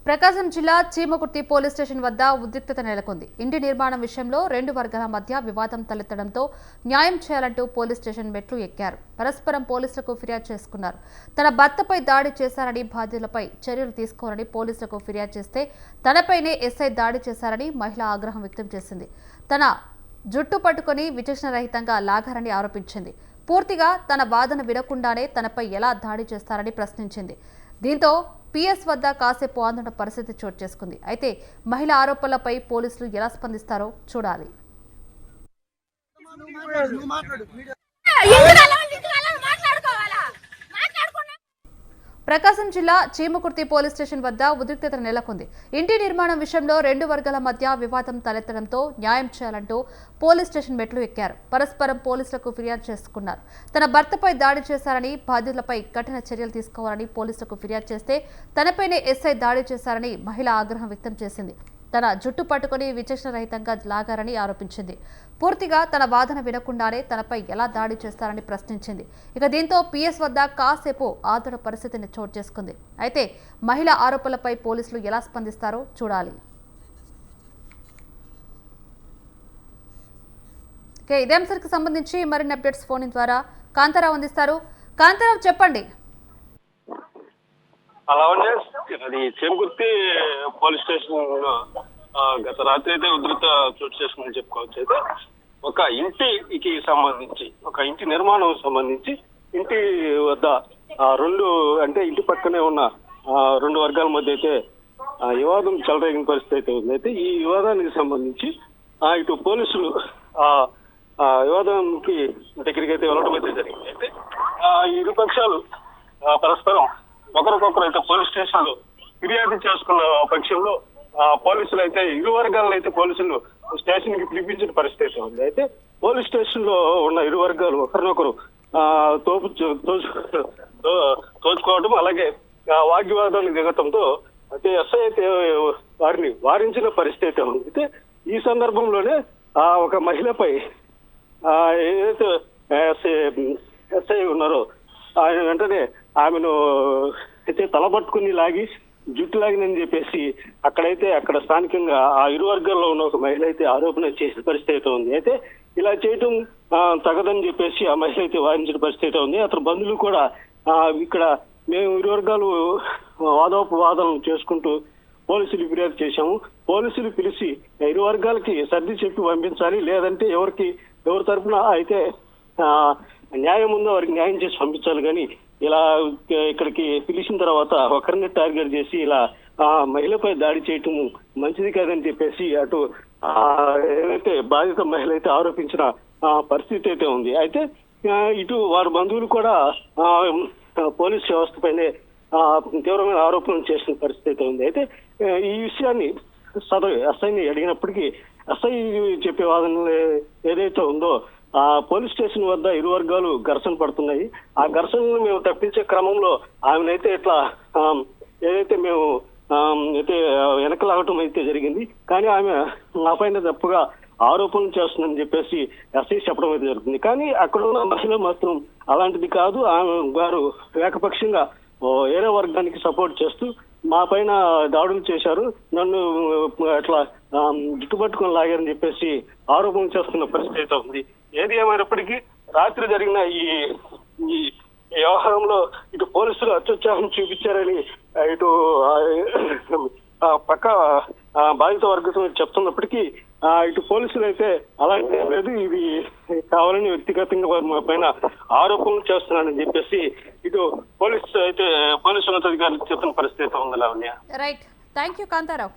ప్రకాశం జిల్లా Chimakurthi police station వద్ద ఉద్రిక్తత నెలకొంది. ఇంటి నిర్మాణం విషయంలో రెండు వర్గాల మధ్య వివాదం తలెత్తడంతో న్యాయం చేయాలంటూ పోలీస్ స్టేషన్ మెట్లు ఎక్కారు. పరస్పరం పోలీసులకు ఫిర్యాదు చేసుకున్నారు. తన భర్తపై దాడి చేశారని, బాధ్యులపై చర్యలు తీసుకోవాలని పోలీసులకు ఫిర్యాదు చేస్తే తనపైనే ఎస్ఐ దాడి చేశారని మహిళ ఆగ్రహం వ్యక్తం చేసింది. తన జుట్టు పట్టుకుని విచక్షణ రహితంగా లాగారని ఆరోపించింది. పూర్తిగా తన వాదన వినకుండానే తనపై ఎలా దాడి చేస్తారని ప్రశ్నించింది. దీంతో పిఎస్ వద్ద కాసేపు ఆందోళన పరిస్థితి చోటు చేసుకుంది. అయితే మహిళ ఆరోపణలపై పోలీసులు ఎలా స్పందిస్తారో చూడాలి. ప్రకాశం జిల్లా చీమకుర్తి పోలీస్ స్టేషన్ వద్ద ఉద్రిక్తత నెలకొంది. ఇంటి నిర్మాణం విషయంలో రెండు వర్గాల మధ్య వివాదం తలెత్తడంతో న్యాయం చేయాలంటూ పోలీస్ స్టేషన్ మెట్లు ఎక్కారు. పరస్పరం పోలీసులకు ఫిర్యాదు చేసుకున్నారు. తన భర్తపై దాడి చేశారని, బాధ్యులపై కఠిన చర్యలు తీసుకోవాలని పోలీసులకు ఫిర్యాదు చేస్తే తనపైనే ఎస్ఐ దాడి చేశారని మహిళ ఆగ్రహం వ్యక్తం చేసింది. తన జుట్టు పట్టుకుని విచక్షణ రహితంగా లాగారని ఆరోపించింది. పూర్తిగా తన వాదన వినకుండానే తనపై ఎలా దాడి చేస్తారని ప్రశ్నించింది. దీంతో పిఎస్ వద్ద కాసేపు ఆందోళన పరిస్థితిని చోటు చేసుకుంది. అయితే మహిళ ఆరోపణలపై పోలీసులు ఎలా స్పందిస్తారో చూడాలి. ఇదే అంశానికి సంబంధించి మరిన్ని అప్డేట్స్ ఫోన్ ద్వారా కాంతారావు అందిస్తారు. కాంతారావు, చెప్పండి. అది చీమకుర్తి పోలీస్ స్టేషన్ గత రాత్రి అయితే ఉధృత చోటు చేసుకుని చెప్పుకోవచ్చు. అయితే ఒక ఇంటి నిర్మాణం సంబంధించి ఇంటి వద్ద ఇంటి పక్కనే ఉన్న రెండు వర్గాల మధ్య అయితే వివాదం చెలరేగిన పరిస్థితి అయితే ఉంది. అయితే ఈ వివాదానికి సంబంధించి ఇటు పోలీసులు వివాదానికి దగ్గరికి అయితే వెళ్ళడం అయితే జరిగింది. అయితే ఈ ఇరు పక్షాలు పరస్పరం ఒకరికొకరు అయితే పోలీస్ స్టేషన్ లో ఫిర్యాదు చేసుకున్న పక్షంలో పోలీసులు అయితే ఇరు వర్గాలను అయితే పోలీసులు స్టేషన్ కి పిలిపించిన పరిస్థితి ఉంది. అయితే పోలీస్ స్టేషన్ లో ఉన్న ఇరు వర్గాలు ఒకరినొకరు తోచుకోవడం, అలాగే వాగ్వివాదానికి దిగటంతో అయితే ఎస్ఐ అయితే వారిని వారించిన పరిస్థితి ఉంది. అయితే ఈ సందర్భంలోనే ఒక మహిళపై ఏదైతే ఎస్ఐ ఉన్నారో ఆయన వెంటనే ఆమెను అయితే తలపట్టుకుని లాగి జుట్టు లాగినని చెప్పేసి అక్కడ స్థానికంగా ఆ ఇరు వర్గాల్లో ఉన్న ఒక మహిళ అయితే ఆరోపణ చేసిన పరిస్థితి ఉంది. అయితే ఇలా చేయటం తగదని చెప్పేసి ఆ మహిళ అయితే వారించిన పరిస్థితి ఉంది. అతని బంధువులు కూడా ఇక్కడ మేము ఇరు వర్గాలు వాదోపవాదనలు చేసుకుంటూ పోలీసులు ఫిర్యాదు చేశాము. పోలీసులు పిలిచి ఇరు వర్గాలకి సర్ది చెప్పి పంపించాలి, లేదంటే ఎవరి తరఫున అయితే న్యాయం ఉందో వారికి న్యాయం చేసి పంపించాలి. కానీ ఇలా ఇక్కడికి పిలిచిన తర్వాత ఒకరిని టార్గెట్ చేసి ఇలా మహిళపై దాడి చేయటం మంచిది కాదని చెప్పేసి అటు ఏదైతే బాధిత మహిళ అయితే ఆరోపించిన పరిస్థితి అయితే ఉంది. అయితే ఇటు వారి బంధువులు కూడా పోలీస్ వ్యవస్థ పైనే తీవ్రమైన ఆరోపణలు చేసిన పరిస్థితి ఉంది. అయితే ఈ విషయాన్ని ఎస్ఐని అడిగినప్పటికీ ఎస్ఐ చెప్పే వాదనలు ఏదైతే ఉందో పోలీస్ స్టేషన్ వద్ద ఇరు వర్గాలు ఘర్షణ పడుతున్నాయి. ఆ ఘర్షణను మేము తప్పించే క్రమంలో ఆమెనైతే ఇట్లా ఏదైతే మేము అయితే వెనకలాగటం అయితే జరిగింది. కానీ ఆమె నా పైన తప్పుగా ఆరోపణలు చేస్తుందని చెప్పేసి ఎస్ఐ చెప్పడం అయితే జరుగుతుంది. కానీ అక్కడ ఉన్న మహిళ మాత్రం అలాంటిది కాదు, ఆమె గారు ఏకపక్షంగా వేరే వర్గానికి సపోర్ట్ చేస్తూ మా పైన దాడులు చేశారు, నన్ను అట్లా జుట్టుపట్టుకొని లాగారని చెప్పేసి ఆరోపణలు చేస్తున్న పరిస్థితి ఉంది. ఏది ఏమైనప్పటికీ రాత్రి జరిగిన ఈ వ్యవహారంలో ఇటు పోలీసులు అత్యుత్సాహం చూపించారని ఇటు పక్క బాధిత వర్గం చెప్తున్నప్పటికీ ఇటు పోలీసులు అయితే అలాంటి లేదు, ఇది కావాలని వ్యక్తిగతంగా మా పైన ఆరోపణలు చేస్తున్నారని చెప్పేసి ఇటు పోలీసు ఉన్నతాధికారులు చెప్తున్న పరిస్థితి ఉంది. Lavanya, right. Thank you Kantharao.